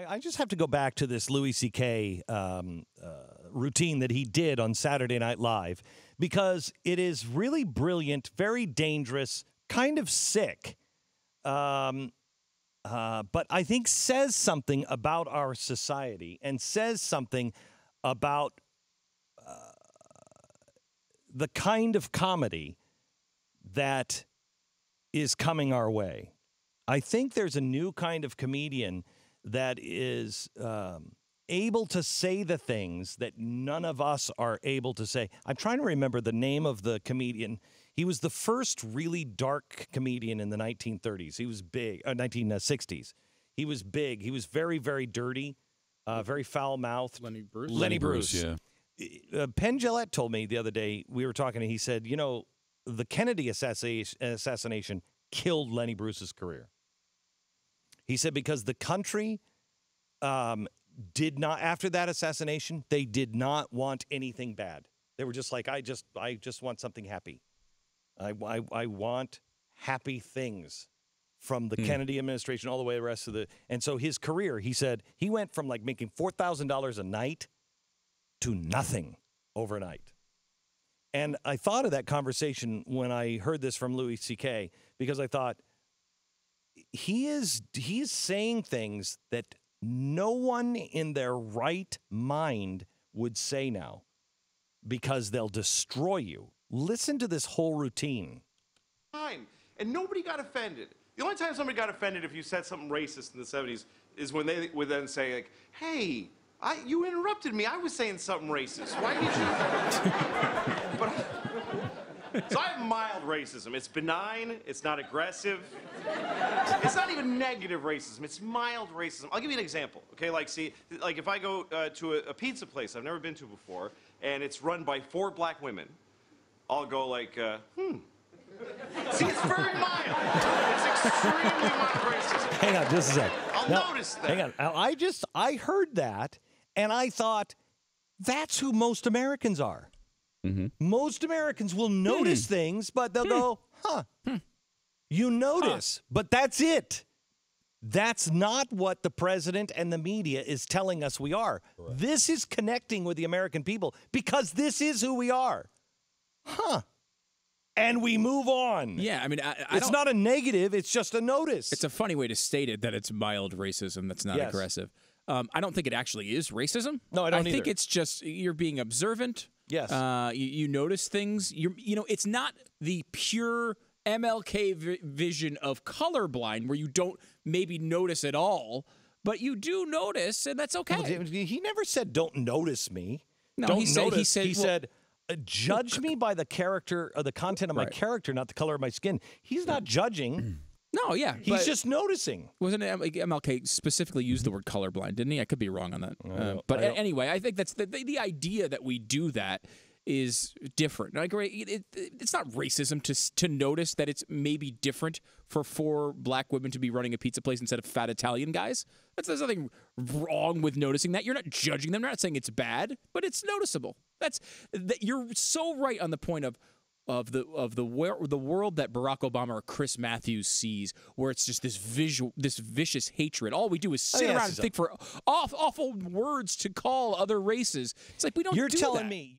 I just have to go back to this Louis C.K. Routine that he did on Saturday Night Live because it is really brilliant, very dangerous, kind of sick, but I think says something about our society and says something about the kind of comedy that is coming our way. I think there's a new kind of comedian that is able to say the things that none of us are able to say. I'm trying to remember the name of the comedian. He was the first really dark comedian in the 1930s. He was big, 1960s. He was big. He was very, very dirty, very foul-mouthed. Lenny Bruce? Lenny Bruce. Yeah. Penn Jillette told me the other day, we were talking, and he said, you know, the Kennedy assassination killed Lenny Bruce's career. He said because the country did not, after that assassination, they did not want anything bad. They were just like, I just want something happy. I want happy things from the Kennedy administration all the way to the rest of the, and so his career, he said, he went from like making $4,000 a night to nothing overnight. And I thought of that conversation when I heard this from Louis C.K. because I thought he's saying things that no one in their right mind would say now because they'll destroy you. Listen to this whole routine. And nobody got offended. The only time somebody got offended if you said something racist in the 70s is when they would then say, like, hey, you interrupted me. I was saying something racist. Why did you? So I have mild racism. It's benign. It's not aggressive. It's not even negative racism. It's mild racism. I'll give you an example. Okay, like, see, like if I go to a pizza place I've never been to before, and it's run by 4 black women, I'll go like, See, it's very mild. It's extremely mild racism. Hang on, just a sec. I'll notice that. Hang on. I heard that, and I thought, that's who most Americans are. Mm-hmm. Most Americans will notice things, but they'll go, You notice, but that's it. That's not what the president and the media is telling us we are. Correct. This is connecting with the American people because this is who we are. And we move on. Yeah, I mean, it's not a negative. It's just a notice. It's a funny way to state it, that it's mild racism that's not aggressive. I don't think it actually is racism. No, I don't either. I think it's just you're being observant. Yes. You notice things. It's not the pure MLK vision of colorblind where you don't maybe notice at all, but you do notice, and that's okay. Well, he never said, don't notice me. No, don't he said, judge me by the character or the content of my character, not the color of my skin. He's not judging. No, yeah. He's just noticing. Wasn't MLK specifically used the word colorblind, didn't he? I could be wrong on that. But anyway, I think that's the idea that we do that is different. I agree. It's not racism to notice that it's maybe different for 4 black women to be running a pizza place instead of fat Italian guys. There's nothing wrong with noticing that. You're not judging them. You're not saying it's bad, but it's noticeable. You're so right on the point of the world that Barack Obama or Chris Matthews sees, where it's just this vicious hatred. All we do is sit around and think for awful words to call other races. It's like we don't. You're do telling that. me.